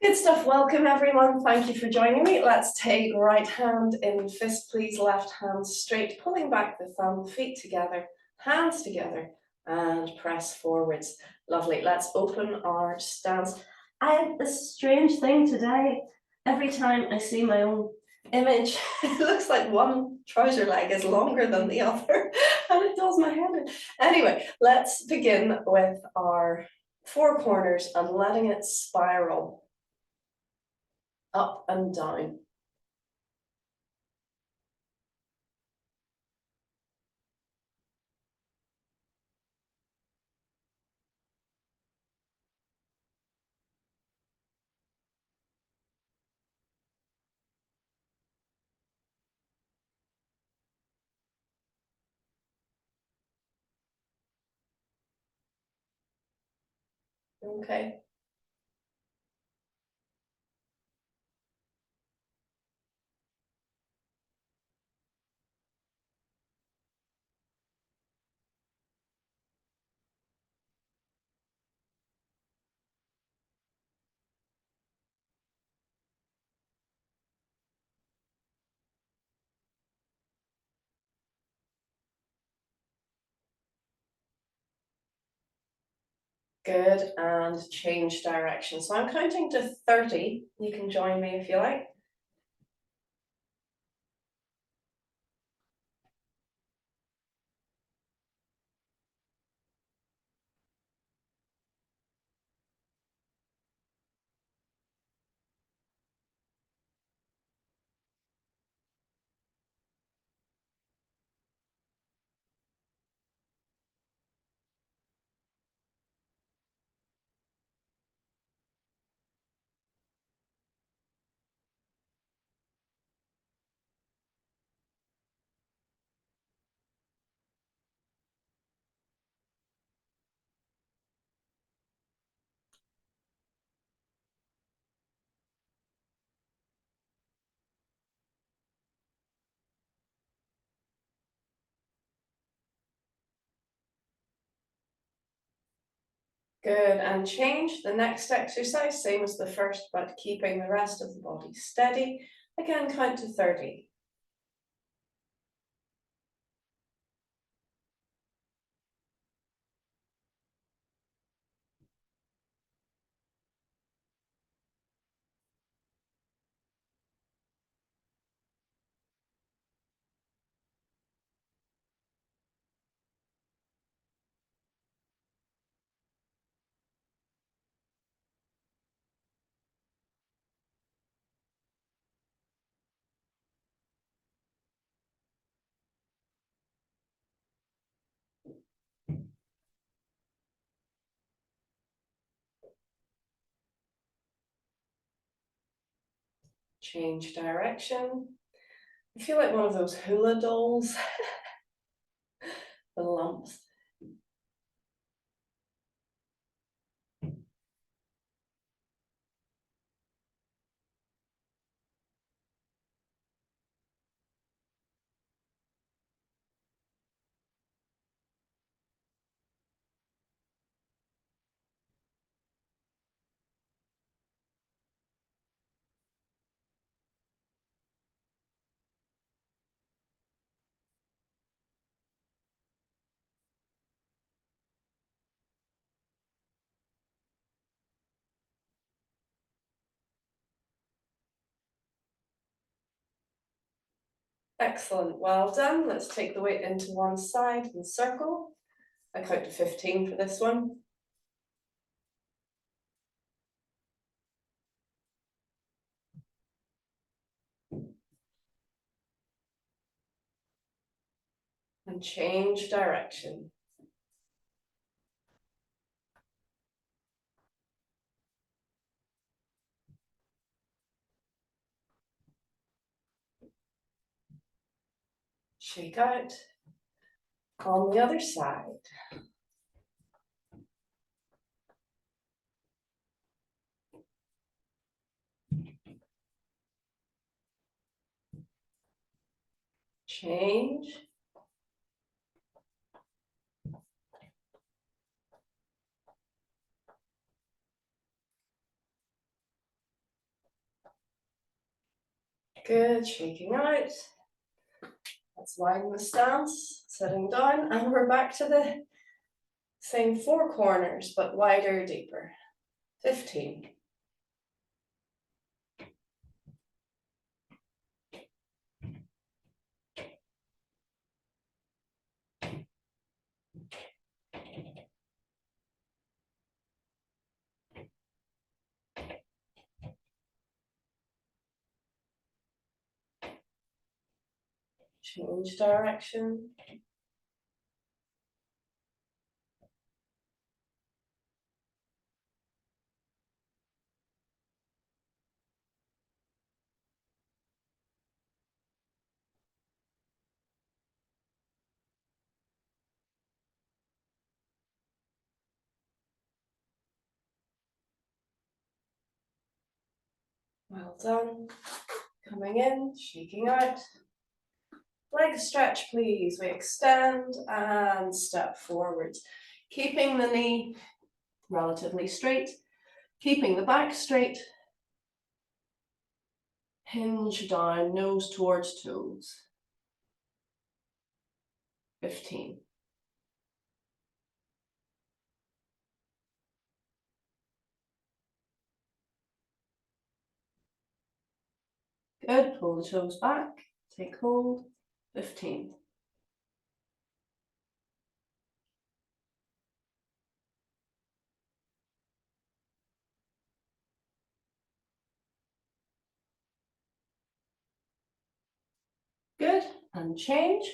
Good stuff. Welcome, everyone. Thank you for joining me. Let's take right hand in fist, please. Left hand straight, pulling back the thumb, feet together, hands together, and press forwards. Lovely. Let's open our stance. I have this strange thing today. Every time I see my own image, it looks like one trouser leg is longer than the other, and it does my head in. Anyway, let's begin with our four corners and letting it spiral up and down. Okay. Good, and change direction. So I'm counting to 30. You can join me if you like. Good, and change the next exercise, same as the first, but keeping the rest of the body steady. Again, count to 30. Change direction. I feel like one of those hula dolls, the lumps. Excellent, well done. Let's take the weight into one side and circle. I count to 15 for this one. And change direction. Shake out. On the other side. Change. Good, shaking out. Let's widen the stance, sitting down, and we're back to the same four corners, but wider, deeper. 15. Change direction. Well done. Coming in, shaking out. Leg stretch, please. We extend and step forwards. Keeping the knee relatively straight. Keeping the back straight. Hinge down, nose towards toes. 15. Good, pull the toes back, take hold. 15. Good, and change.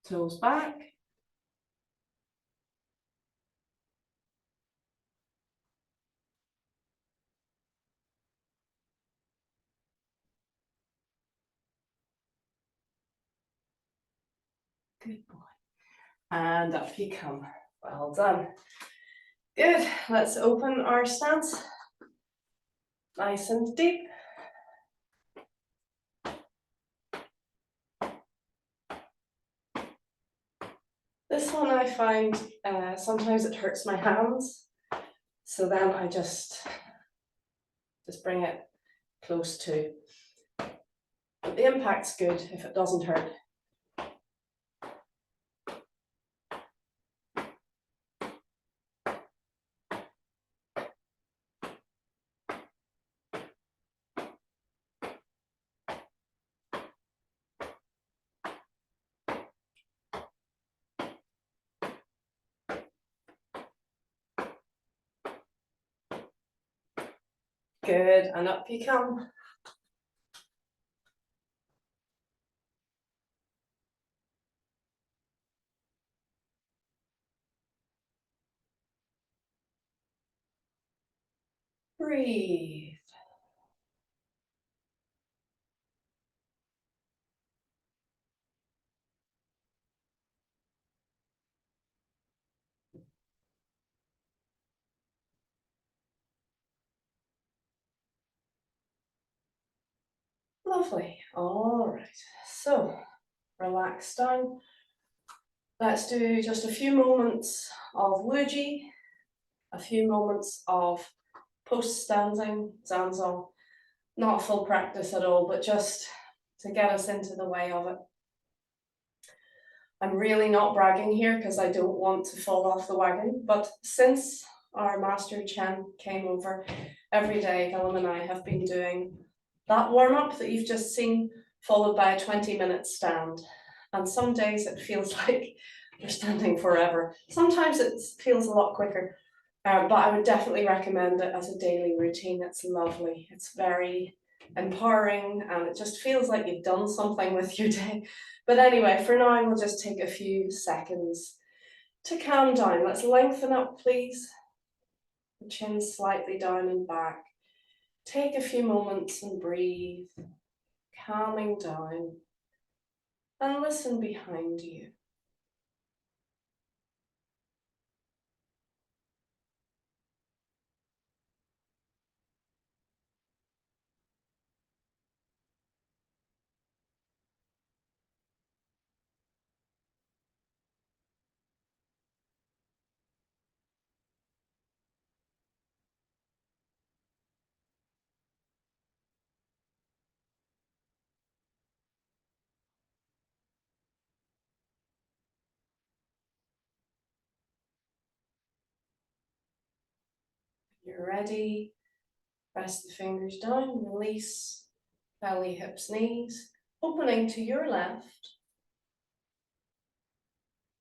Toes back. Good boy. And up you come. Well done. Good, let's open our stance. Nice and deep. This one I find sometimes it hurts my hands. So then I just bring it close to. But the impact's good if it doesn't hurt. Good, and up you come. Breathe. Lovely. All right. So relax down. Let's do just a few moments of Wuji, a few moments of post-standing Zanzong. Not full practice at all, but just to get us into the way of it. I'm really not bragging here because I don't want to fall off the wagon, but since our master Chen came over, every day Willem and I have been doing that warm-up that you've just seen, followed by a 20-minute stand. And some days it feels like you're standing forever. Sometimes it feels a lot quicker, but I would definitely recommend it as a daily routine. It's lovely. It's very empowering and it just feels like you've done something with your day. But anyway, for now, we'll just take a few seconds to calm down. Let's lengthen up, please. The chin slightly down and back. Take a few moments and breathe, calming down, and listen behind you. You're ready. Press the fingers down, release belly, hips, knees, opening to your left.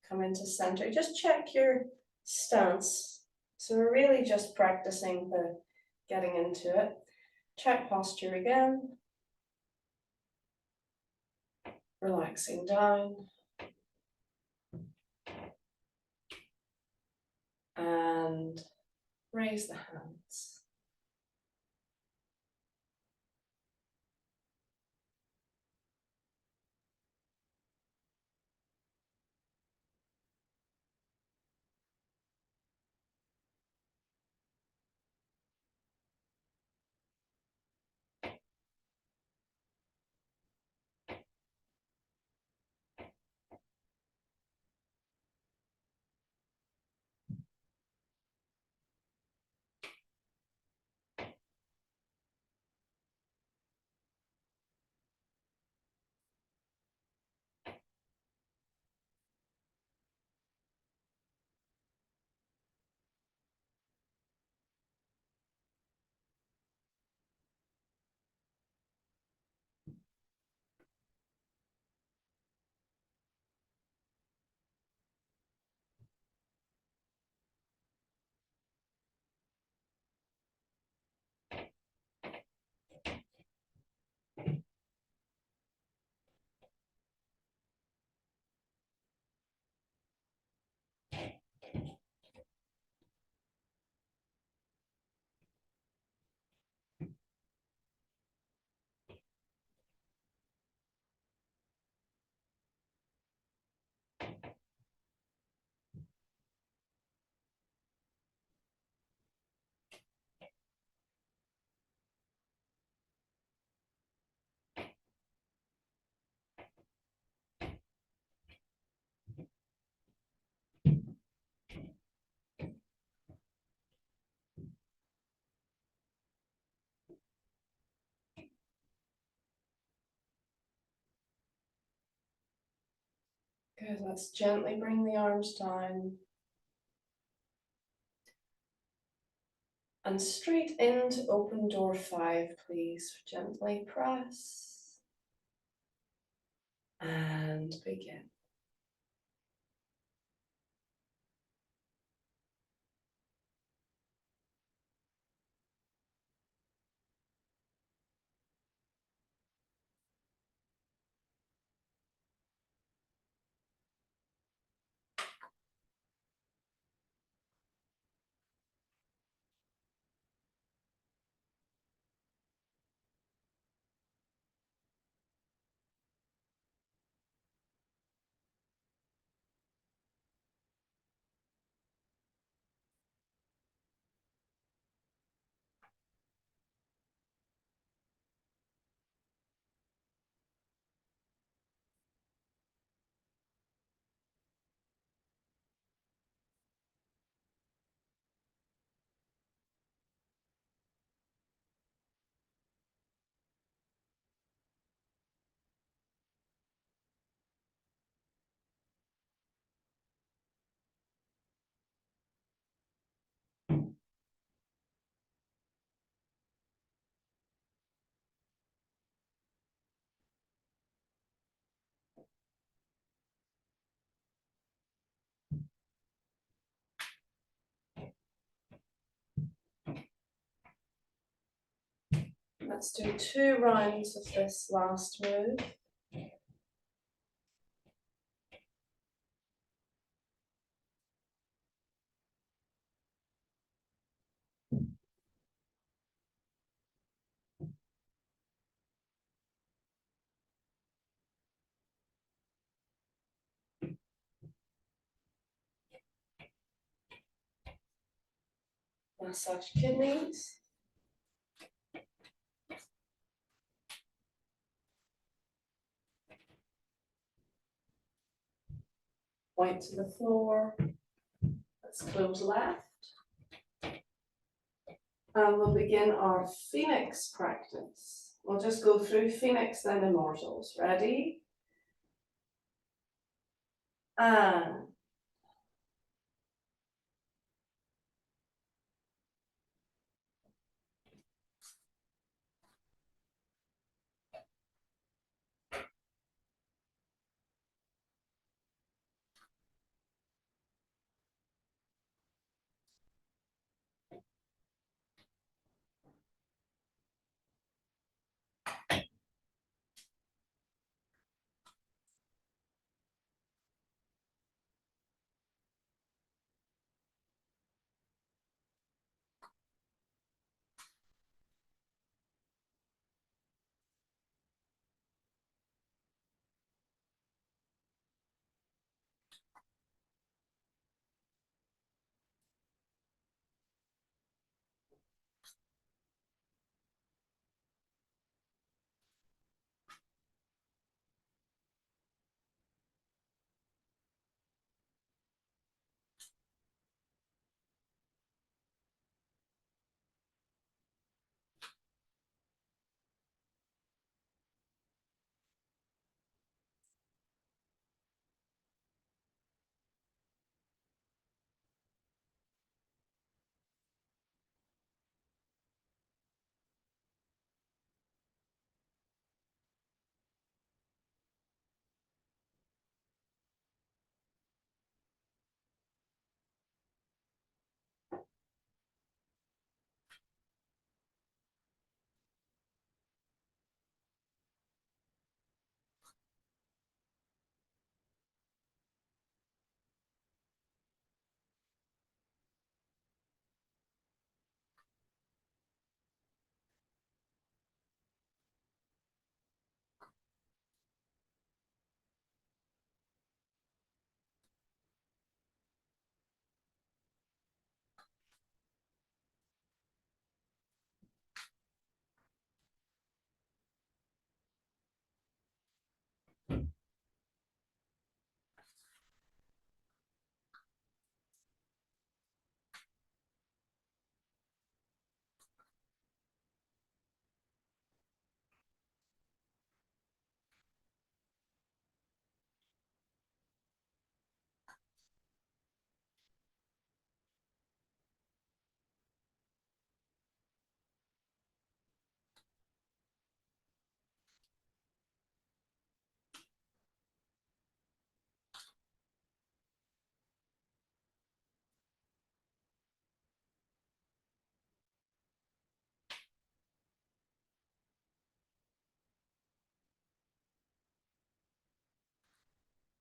Come into center. Just check your stance. So we're really just practicing the getting into it. Check posture again. Relaxing down. And raise the hands. Good, let's gently bring the arms down. And straight into open door 5, please. Gently press. And begin. Let's do 2 rounds of this last move. Massage kidneys. Point to the floor. Let's close left. And we'll begin our Phoenix practice. We'll just go through Phoenix, then Immortals. Ready? And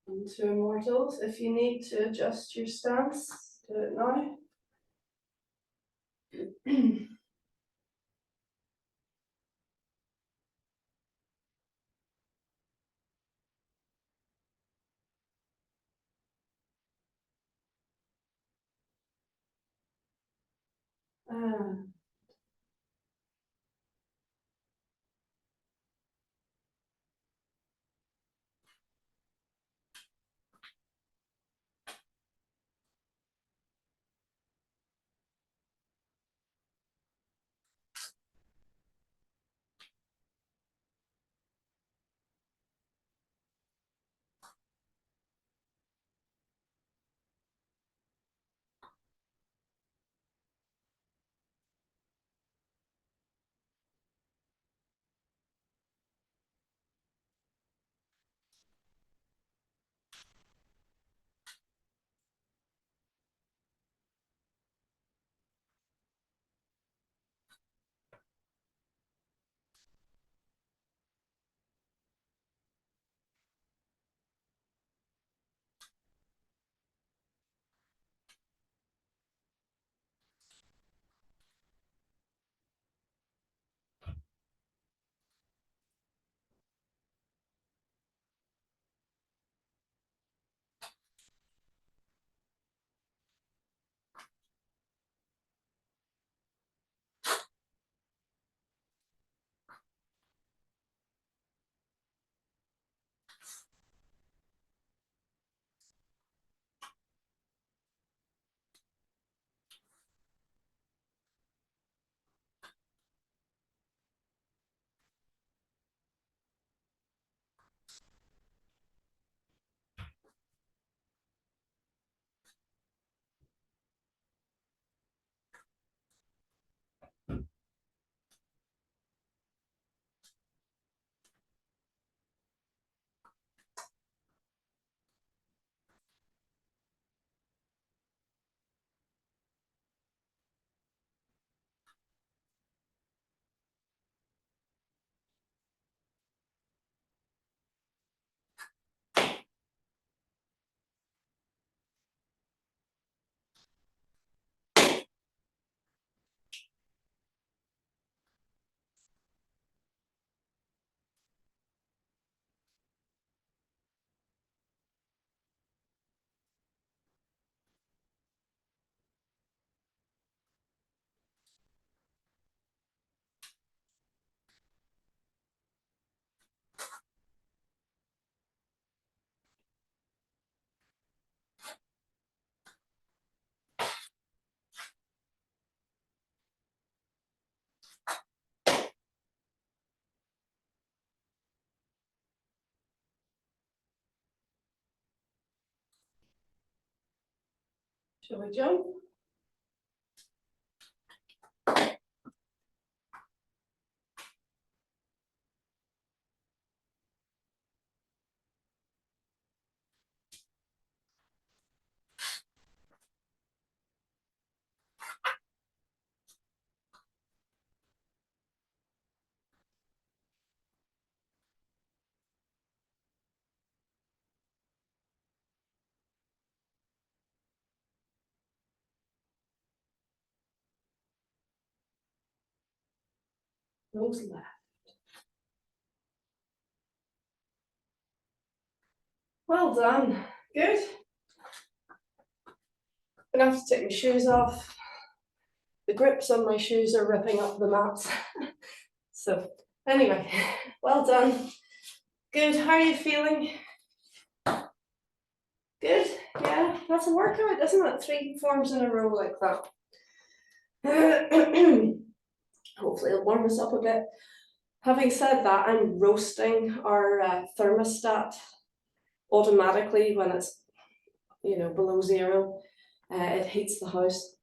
Into Immortals. If you need to adjust your stance, do it now. Ah. Shall we jump? Nose left. Well done. Good. I'm gonna have to take my shoes off. The grips on my shoes are ripping up the mat. So anyway, well done. Good. How are you feeling? Good. Yeah, that's a workout, isn't it? 3 forms in a row like that. Hopefully it'll warm us up a bit. Having said that, I'm roasting our thermostat automatically when it's, below 0. It heats the house,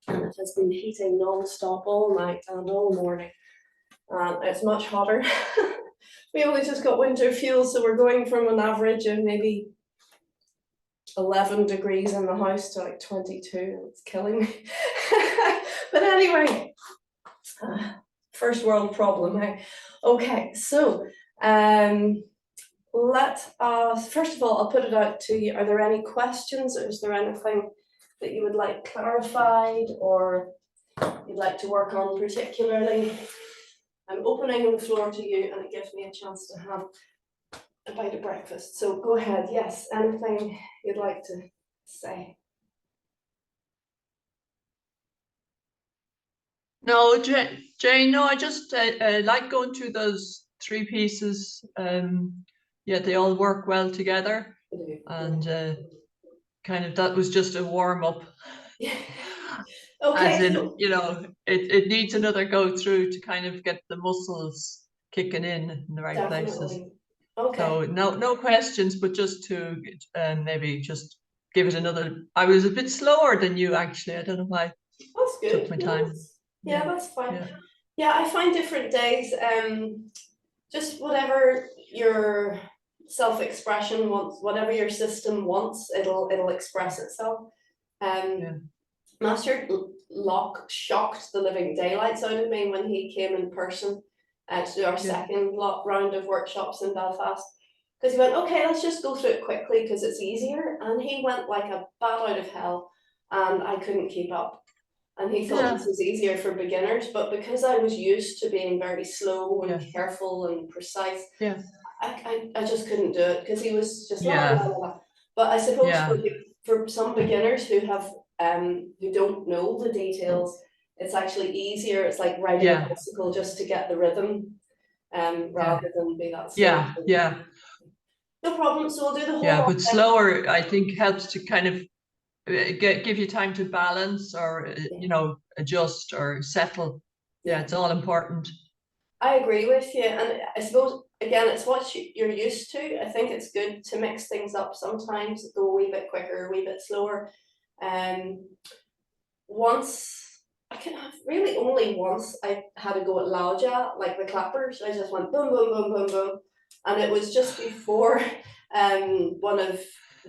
and it has been heating non-stop all night and all morning. It's much hotter. We only just got winter fuel, so we're going from an average of maybe 11 degrees in the house to like 22. It's killing me. But anyway, first world problem. Okay, so let us, first of all, I'll put it out to you. Are there any questions, or is there anything that you would like clarified or you'd like to work on particularly? I'm opening the floor to you, and it gives me a chance to have a bite of breakfast. So go ahead. Yes, anything you'd like to say? No, Jane, no, I just like going through those three pieces. Yeah, they all work well together. And kind of that was just a warm up. Okay. As in, you know, it needs another go through to kind of get the muscles kicking in the right places. Definitely. Okay. So no questions, but just to maybe just give it another. I was a bit slower than you actually. I don't know why. That's good. Took my time. Yeah, that's fine. Yeah. Yeah, I find different days, just whatever your self-expression wants, whatever your system wants, it'll express itself. Yeah. Master Locke shocked the living daylights out of me when he came in person to do our second round of workshops in Belfast. Because he went, okay, let's just go through it quickly because it's easier. And he went like a bat out of hell, and I couldn't keep up. And he thought this was easier for beginners, but because I was used to being very slow and careful and precise, I just couldn't do it because he was just la la la la. But I suppose for some beginners who have who don't know the details, it's actually easier. It's like riding a bicycle just to get the rhythm, rather than be that slow. Yeah. No problem. So we'll do the whole. Yeah, but slower, I think, helps to kind of give you time to balance or you know, adjust or settle. Yeah, it's all important. I agree with you, and I suppose again it's what you're used to. I think it's good to mix things up sometimes, go a wee bit quicker, a wee bit slower. Once I can have really only once I had to go at Lauja, like the clappers. I just went boom boom boom boom boom, and it was just before one of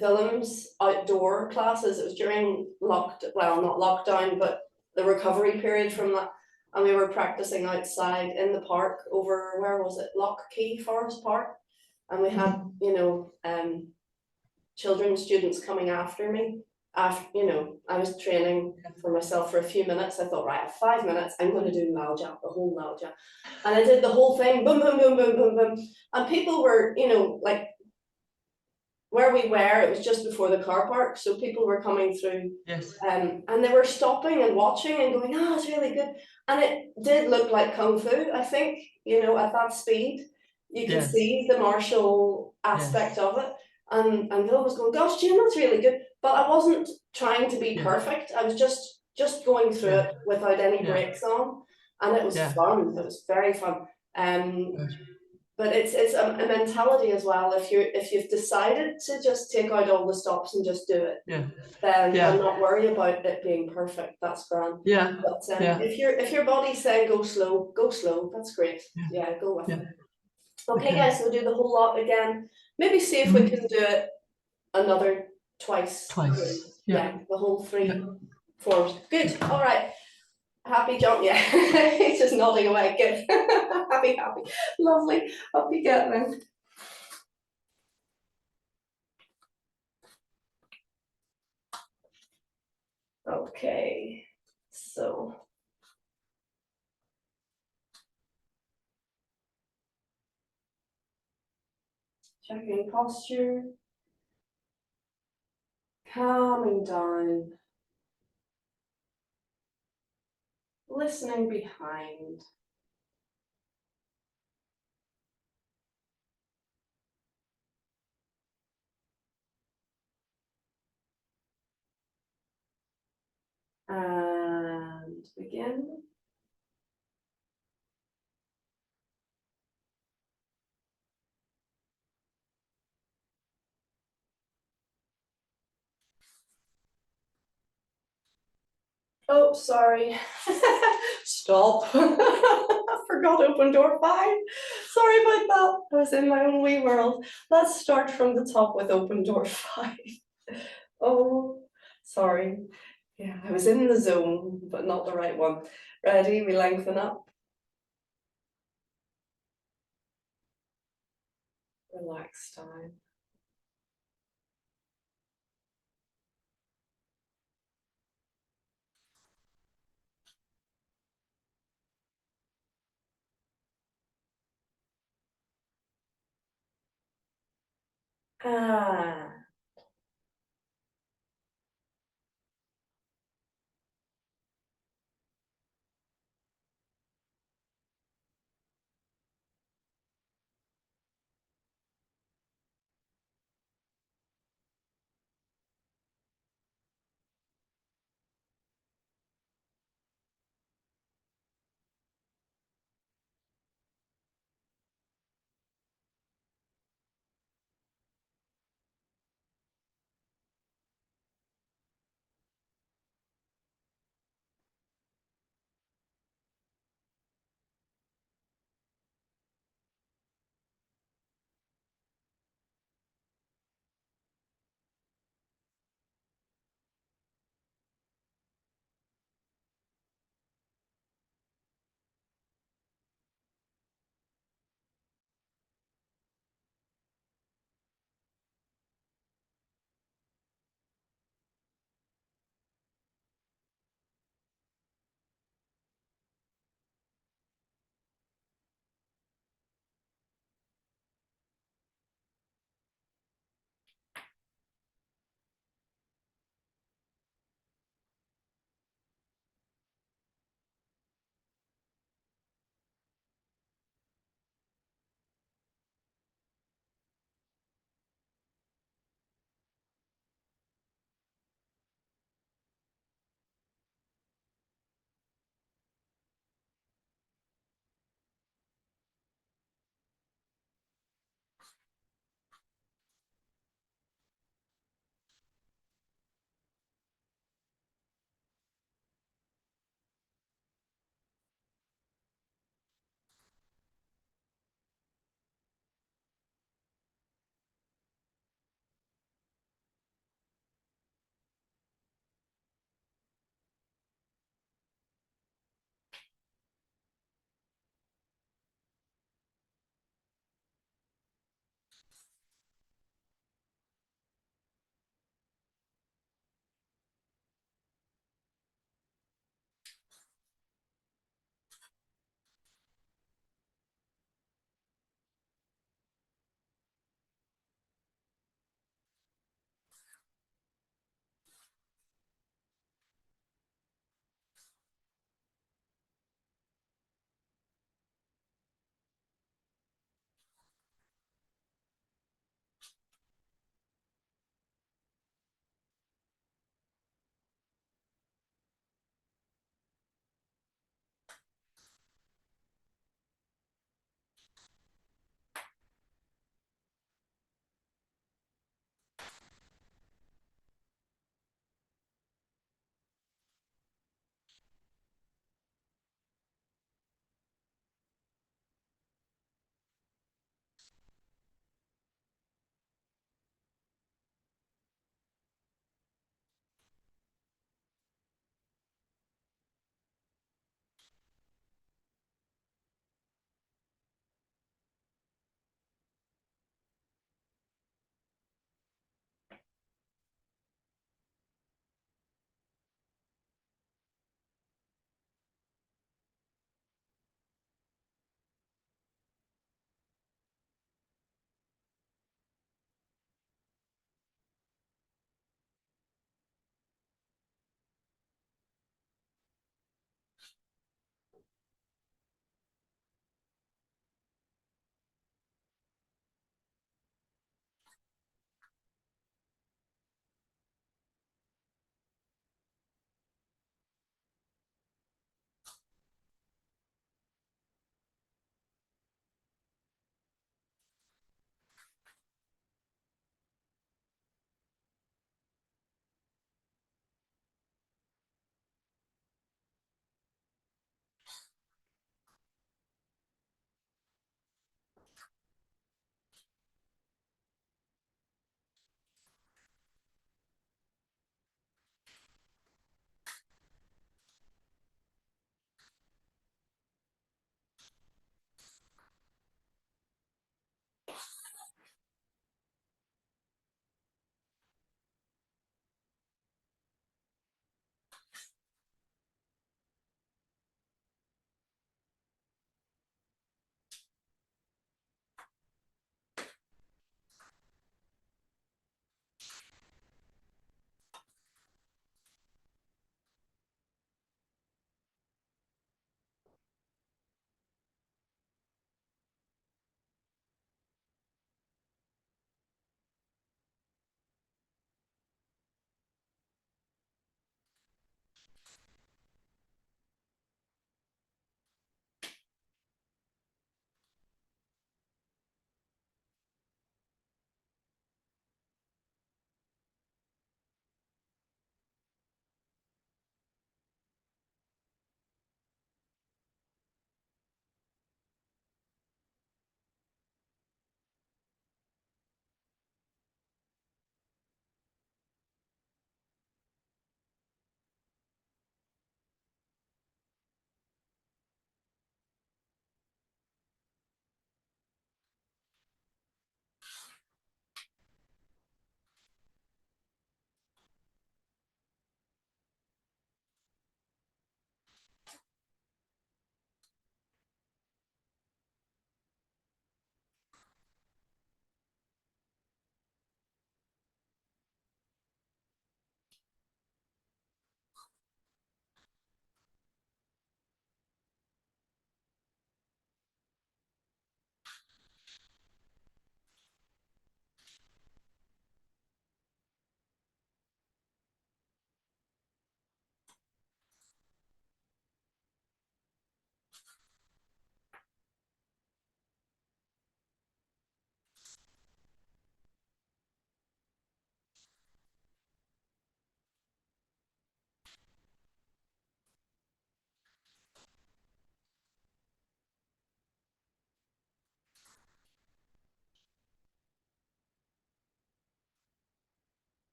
Willem's outdoor classes. It was during not lockdown, but the recovery period from that. And we were practicing outside in the park over, where was it? Lock Key Forest Park. And we had, you know, children, students coming after me. After, you know, I was training for myself for a few minutes. I thought, right, I have 5 minutes, I'm going to do Lauja, the whole Lauja. And I did the whole thing, boom, boom, boom, boom, boom, boom. And people were, you know, like, where we were, it was just before the car park, so people were coming through, and they were stopping and watching and going, oh, it's really good. And it did look like Kung Fu, I think, you know, at that speed. You could see the martial aspect of it. And Bill was going, gosh, Jim, that's really good. But I wasn't trying to be perfect. I was just going through it without any breaks on. And it was fun. It was very fun. But it's a mentality as well. If you've decided to just take out all the stops and just do it, then and not worry about it being perfect, that's grand. But if your body's saying go slow, that's great. Go with it. Okay, guys, we'll do the whole lot again. Maybe see if we can do it another twice. The whole 3 forms. Good. All right. Happy jump, yeah. He's just nodding away. Good. happy. Lovely. Hope you get them. Okay. So checking posture. Calming down. Listening behind. And begin. Oh, sorry. Stop. I forgot open door 5. Sorry about that. I was in my own wee world. Let's start from the top with open door 5. Oh, sorry. Yeah, I was in the zone, but not the right one. Ready? We lengthen up. relax down. Ah.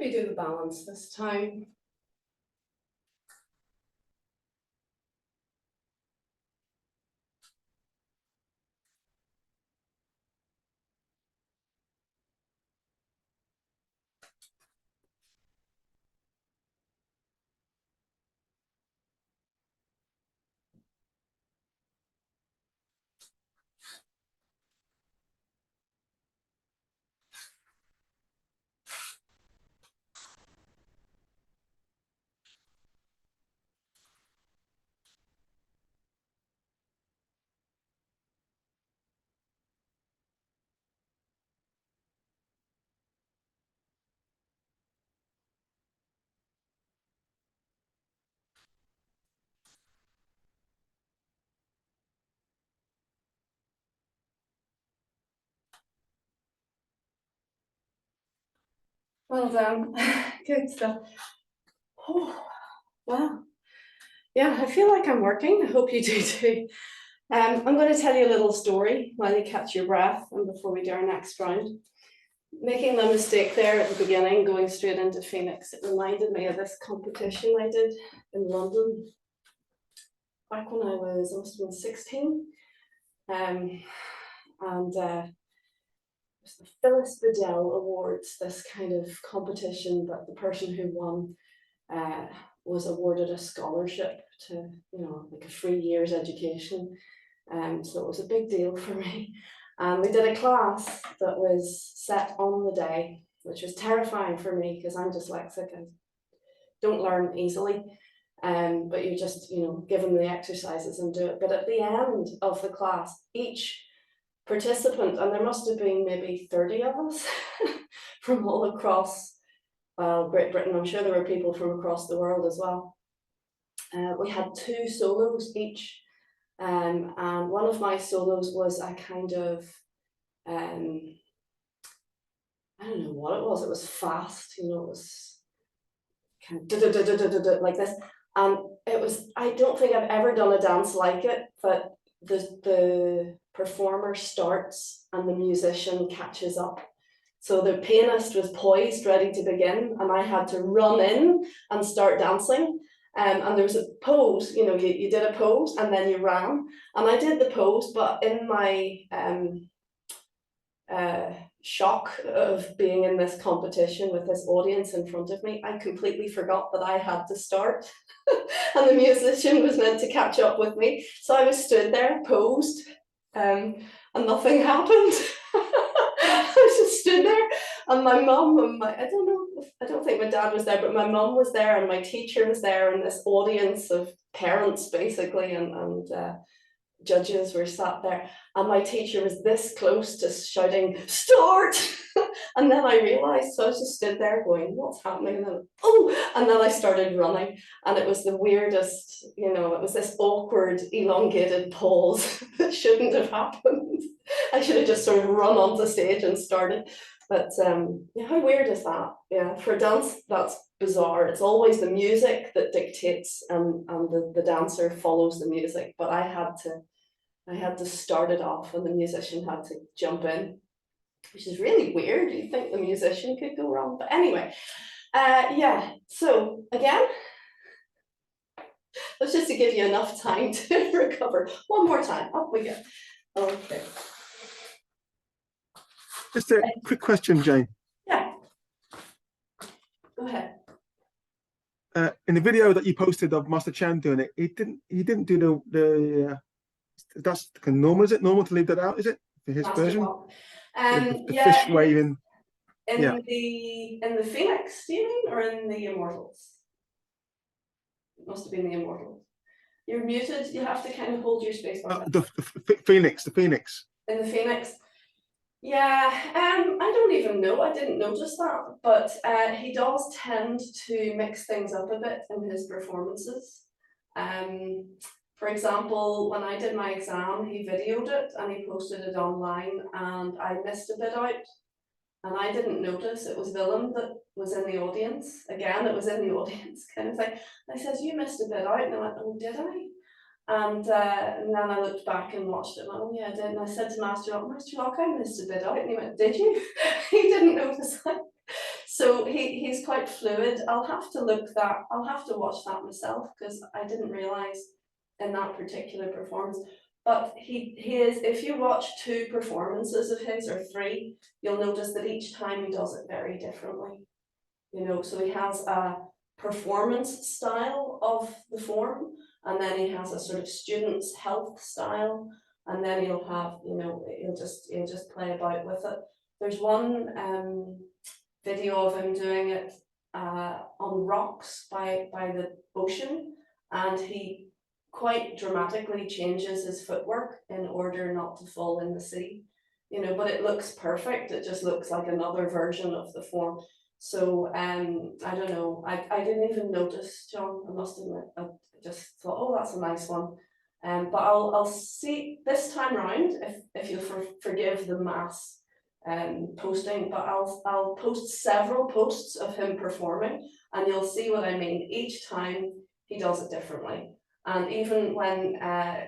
maybe do the balance this time. Well done. Good stuff. Oh, wow. Yeah, I feel like I'm working. I hope you do too. I'm going to tell you a little story while you catch your breath and before we do our next round. Making the mistake there at the beginning, going straight into Phoenix, it reminded me of this competition I did in London back when I must have been 16. And it was the Phyllis Bedell Awards, this kind of competition, but the person who won was awarded a scholarship to, you know, like a 3 years education. So it was a big deal for me. And we did a class that was set on the day, which was terrifying for me because I'm dyslexic and don't learn easily. But you're just, you know, given the exercises and do it. But at the end of the class, each participant, and there must have been maybe 30 of us from all across Great Britain. I'm sure there were people from across the world as well. We had 2 solos each. And one of my solos was a kind of, I don't know what it was. It was fast, you know, it was kind of like this. And it was, I don't think I've ever done a dance like it, but the performer starts and the musician catches up. So the pianist was poised, ready to begin, and I had to run in and start dancing. And there was a pose, you know, you did a pose and then you ran. And I did the pose, but in my shock of being in this competition with this audience in front of me, I completely forgot that I had to start. And the musician was meant to catch up with me. So I was stood there, posed, and nothing happened. I just stood there, and my mum and I don't think my dad was there, but my mum was there, and my teacher was there, and this audience of parents basically, and judges were sat there, and my teacher was this close to shouting, "Start!" And then I realized, so I just stood there going, what's happening? And then, oh, and then I started running, and it was the weirdest, you know, it was this awkward, elongated pause that shouldn't have happened. I should have just sort of run onto stage and started. But yeah, how weird is that? Yeah, for dance, that's bizarre. It's always the music that dictates, and the dancer follows the music. But I had to start it off, and the musician had to jump in, which is really weird. You think the musician could go wrong, but anyway, yeah. So again, that's just to give you enough time to recover. One more time, up we go. Okay. Just a quick question, Jane. Yeah. Go ahead. In the video that you posted of Master Chen doing it, he didn't do the that's kind of normal. Is it normal to leave that out? Is it for his Master version? Walk. The Yeah, fish waving. in Yeah. the Phoenix, do you mean, or in the Immortals? It must have been the Immortals. You're muted. You have to kind of hold your space bar. The Phoenix. The Phoenix. In the Phoenix. Yeah, I don't even know. I didn't notice that, but he does tend to mix things up a bit in his performances. For example, when I did my exam, he videoed it and he posted it online, and I missed a bit out, and I didn't notice it was Willem that was in the audience. Again, it was in the audience kind of thing. And I says, "You missed a bit out," and I went, "Oh, did I?" And then I looked back and watched it, and I went, "Oh yeah, I did." And I said to Master Lok, "Master Lok, I missed a bit out." And he went, "Did you?" He didn't notice that. So he's quite fluid. I'll have to watch that myself because I didn't realize in that particular performance. But he is, if you watch 2 performances of his or 3, you'll notice that each time he does it very differently. You know, so he has a performance style of the form, and then he has a sort of student's health style, and then he'll have, you know, he'll just play about with it. There's one video of him doing it on rocks by the ocean, and he quite dramatically changes his footwork in order not to fall in the sea. You know, but it looks perfect. It just looks like another version of the form. So I don't know. I didn't even notice, John. I must admit. I just thought, oh, that's a nice one. But I'll see this time round if you forgive the mass posting. But I'll post several posts of him performing, and you'll see what I mean. Each time he does it differently. And even when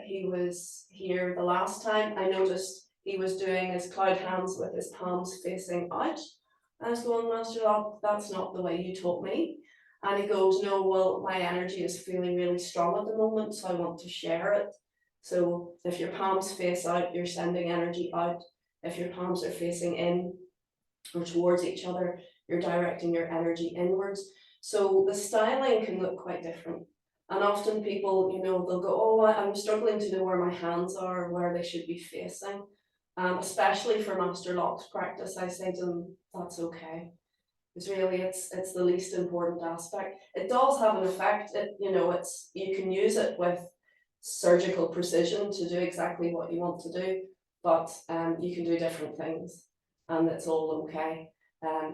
he was here the last time, I noticed he was doing his cloud hands with his palms facing out. I was going, Master Lok, that's not the way you taught me. And he goes, no, well, my energy is feeling really strong at the moment, so I want to share it. So if your palms face out, you're sending energy out. If your palms are facing in or towards each other, you're directing your energy inwards. So the styling can look quite different. And often people, you know, they'll go, oh, I'm struggling to know where my hands are, where they should be facing. Especially for Master Lok's practice, I say to them, that's okay. Because really it's the least important aspect. It does have an effect. You know, you can use it with surgical precision to do exactly what you want to do, but you can do different things, and it's all okay.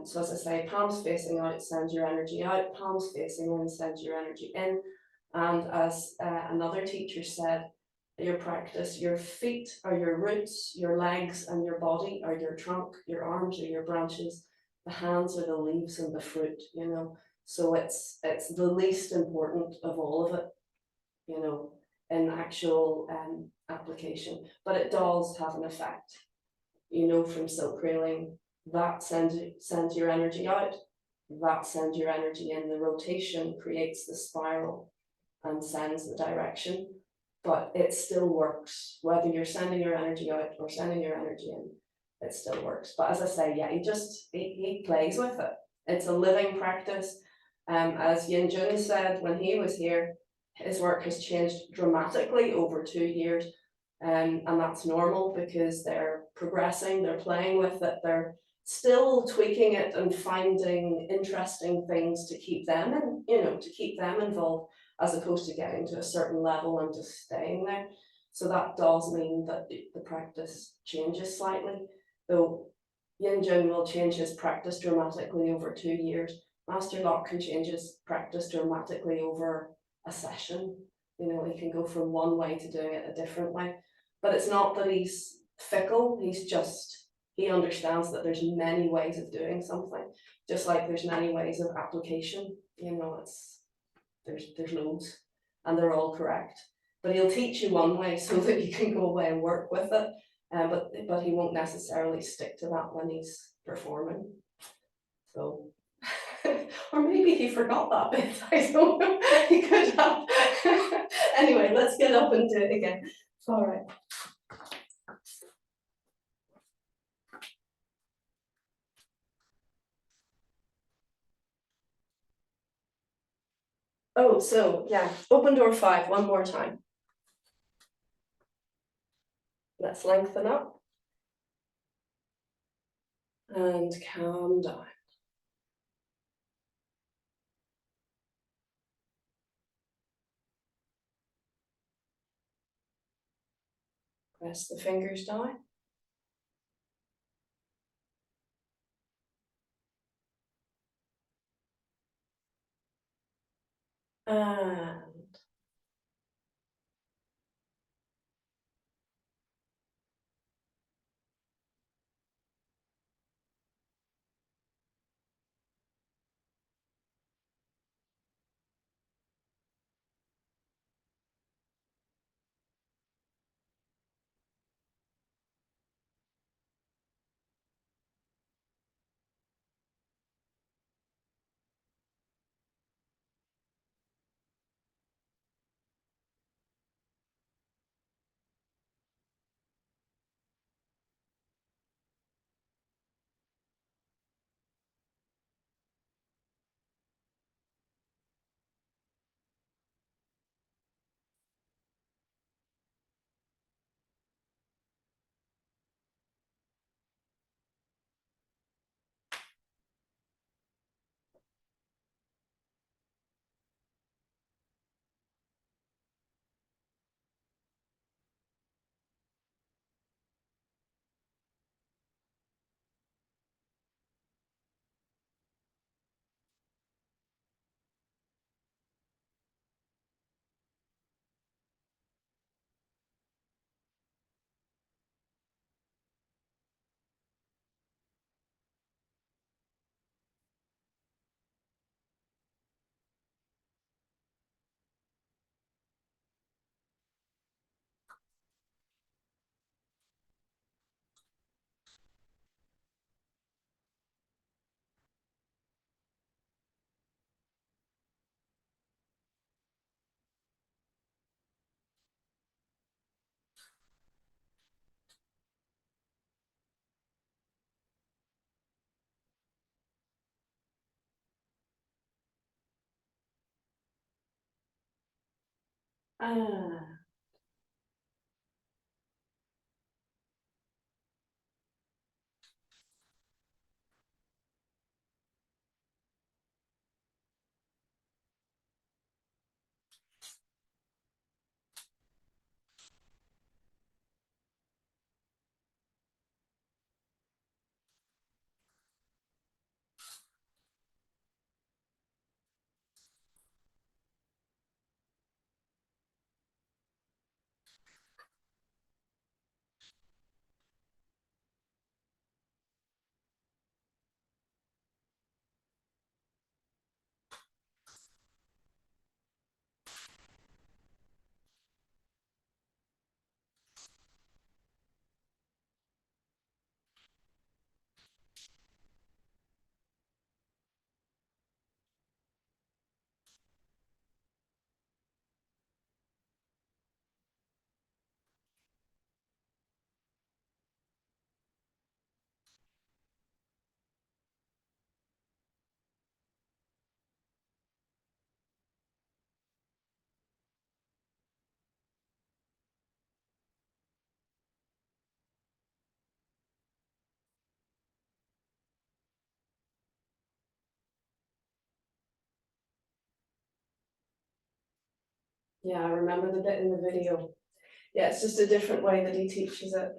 So as I say, palms facing out sends your energy out, palms facing in sends your energy in. And as another teacher said, your practice, your feet are your roots, your legs and your body are your trunk, your arms are your branches, the hands are the leaves and the fruit, you know. So it's the least important of all of it, you know, in actual application, but it does have an effect. You know, from silk railing, that sends your energy out, that sends your energy in. The rotation creates the spiral and sends the direction, but it still works whether you're sending your energy out or sending your energy in. It still works. But as I say, yeah, he plays with it. It's a living practice. As Yin Jun said when he was here, his work has changed dramatically over 2 years, and that's normal because they're progressing, they're playing with it, they're still tweaking it and finding interesting things to keep them and, you know, to keep them involved, as opposed to getting to a certain level and just staying there. So that does mean that the practice changes slightly, though Yin Jun will change his practice dramatically over 2 years. Master Lok can change his practice dramatically over a session. You know, he can go from one way to doing it a different way. But it's not that he's fickle, he understands that there's many ways of doing something, just like there's many ways of application. You know, there's loads, and they're all correct. But he'll teach you one way so that you can go away and work with it. But he won't necessarily stick to that when he's performing. So, or maybe he forgot that bit. I don't know. He could have. Anyway, let's get up and do it again. All right. Oh, so yeah, open door 5 one more time. Let's lengthen up and calm down. Press the fingers down. And Ah. Yeah, I remember the bit in the video. Yeah, it's just a different way that he teaches it.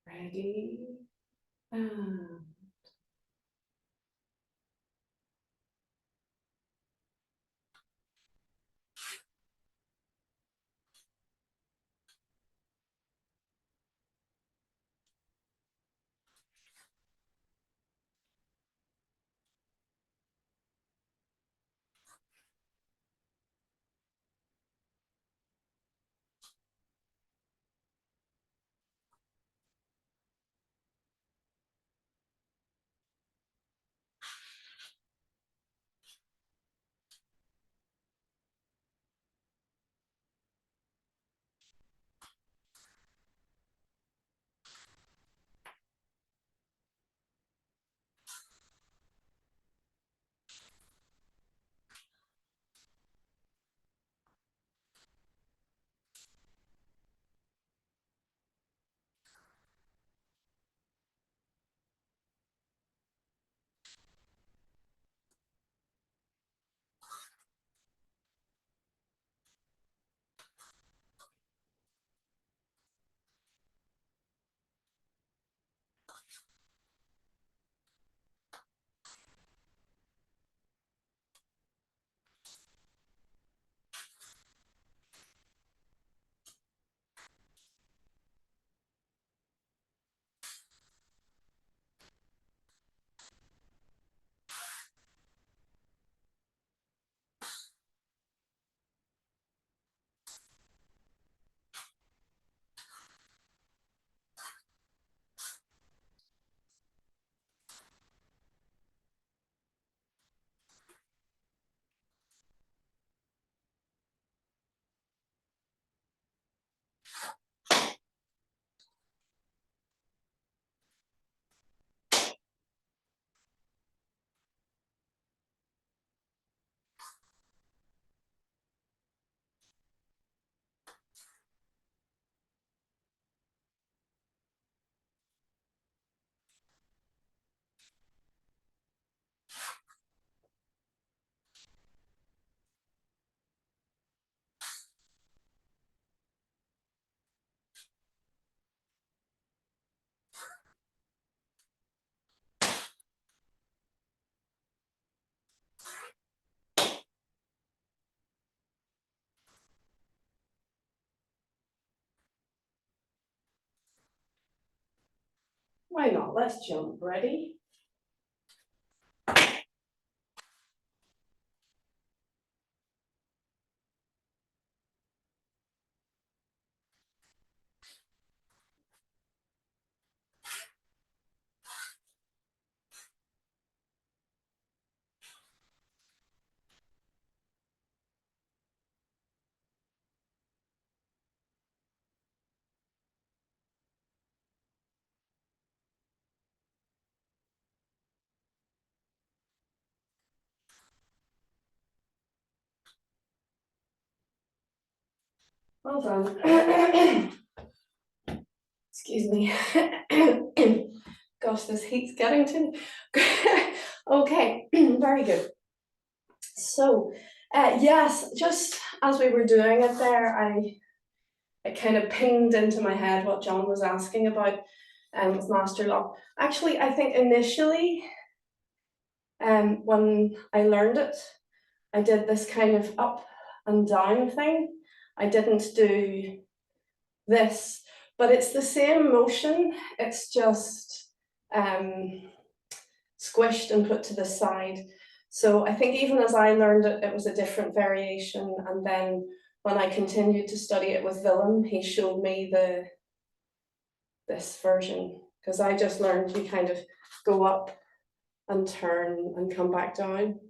Ready? Ah. Why not? Let's jump. Ready? Well done. Excuse me. Gosh, this heat's getting to me. Okay, very good. So, yes, just as we were doing it there, it kind of pinged into my head what John was asking about with Master Lock. Actually, I think initially, when I learned it, I did this kind of up and down thing. I didn't do this, but it's the same motion. It's just squished and put to the side. So I think even as I learned it, it was a different variation. And then when I continued to study it with Willem, he showed me this version, because I just learned to kind of go up and turn and come back down,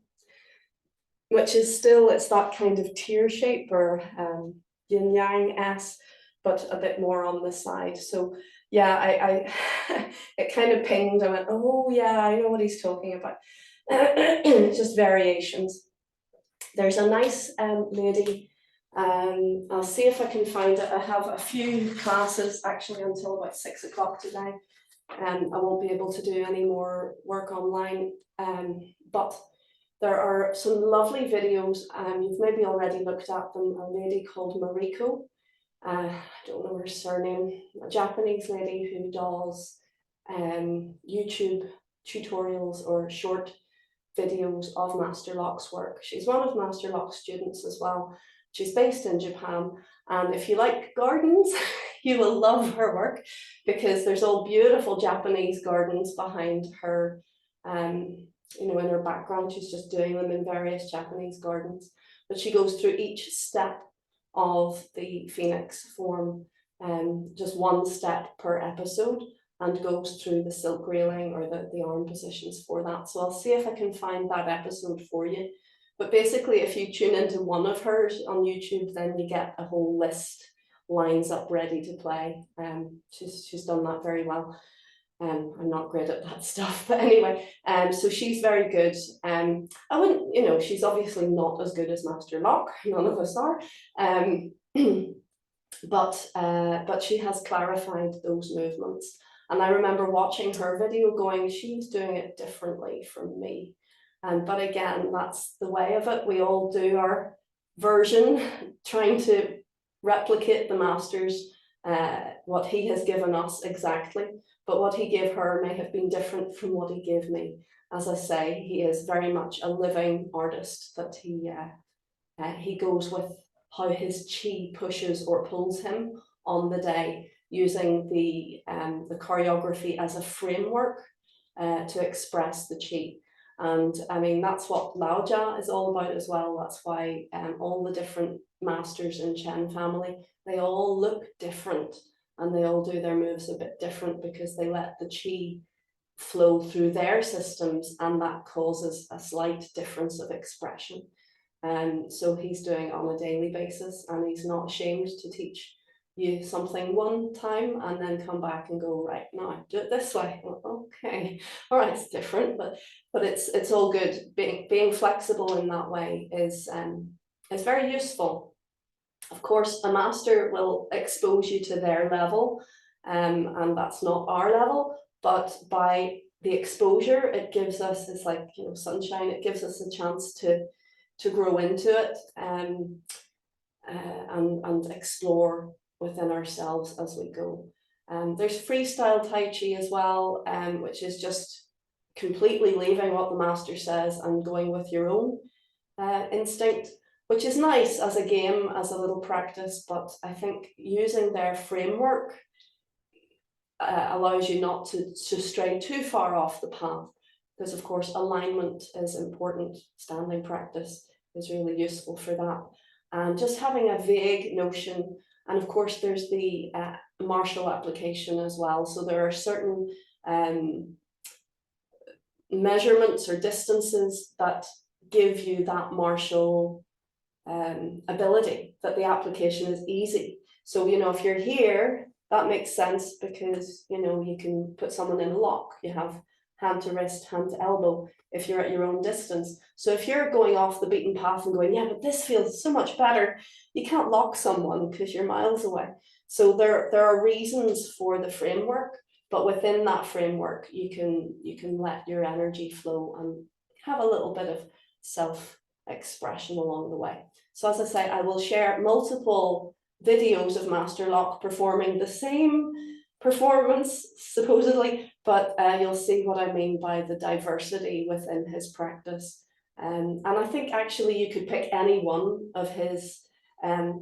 which is still, it's that kind of tear shape or yin yang S, but a bit more on the side. So yeah, I it kind of pinged. I went, oh yeah, I know what he's talking about. It's just variations. There's a nice lady. I'll see if I can find it. I have a few classes actually until about 6 o'clock today. I won't be able to do any more work online, but there are some lovely videos. You've maybe already looked at them. A lady called Mariko. I don't know her surname. A Japanese lady who does YouTube tutorials or short videos of Master Lock's work. She's one of Master Lock's students as well. She's based in Japan, and if you like gardens, you will love her work, because there's all beautiful Japanese gardens behind her. You know, in her background, she's just doing them in various Japanese gardens. But she goes through each step of the Phoenix form, just one step per episode, and goes through the silk railing or the arm positions for that. So I'll see if I can find that episode for you. But basically, if you tune into one of hers on YouTube, then you get a whole list lines up ready to play. She's done that very well. I'm not great at that stuff, but anyway, so she's very good. I wouldn't, you know, she's obviously not as good as Master Lock. None of us are. But she has clarified those movements. And I remember watching her video going, she's doing it differently from me. But again, that's the way of it. We all do our version, trying to replicate the master's, what he has given us exactly. But what he gave her may have been different from what he gave me. As I say, he is very much a living artist, that he goes with how his chi pushes or pulls him on the day, using the choreography as a framework to express the chi. And I mean, that's what Laoja is all about as well. That's why all the different masters in Chen family, they all look different, and they all do their moves a bit different, because they let the chi flow through their systems, and that causes a slight difference of expression. So he's doing it on a daily basis, and he's not ashamed to teach you something one time and then come back and go, right, now do it this way. Okay, all right, it's different, but it's all good. Being flexible in that way is very useful. Of course, a master will expose you to their level, and that's not our level, but by the exposure it gives us, it's like, you know, sunshine, it gives us a chance to grow into it, and explore within ourselves as we go. There's freestyle Tai Chi as well, which is just completely leaving what the master says and going with your own instinct, which is nice as a game, as a little practice. But I think using their framework allows you not to stray too far off the path, because of course alignment is important. Standing practice is really useful for that. And just having a vague notion, and of course there's the martial application as well. So there are certain measurements or distances that give you that martial ability, that the application is easy. So, you know, if you're here, that makes sense because, you know, you can put someone in a lock. You have hand to wrist, hand to elbow, if you're at your own distance. So if you're going off the beaten path and going, yeah, but this feels so much better, you can't lock someone because you're miles away. So there are reasons for the framework, but within that framework, you can let your energy flow and have a little bit of self-expression along the way. So as I say, I will share multiple videos of Master Lok performing the same performance, supposedly, but you'll see what I mean by the diversity within his practice. And I think actually you could pick any one of his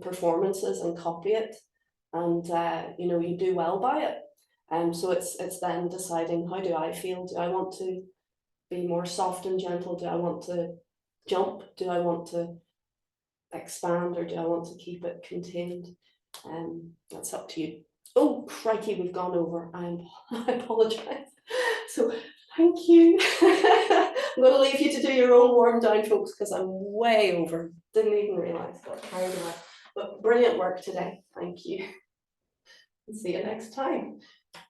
performances and copy it, and you know, you do well by it. So it's then deciding, how do I feel? Do I want to be more soft and gentle? Do I want to jump? Do I want to expand, or do I want to keep it contained? That's up to you. Oh, crikey, we've gone over. I apologize. So thank you. I'm going to leave you to do your own warm down, folks, because I'm way over. Didn't even realise, got carried away. But brilliant work today. Thank you. See you next time.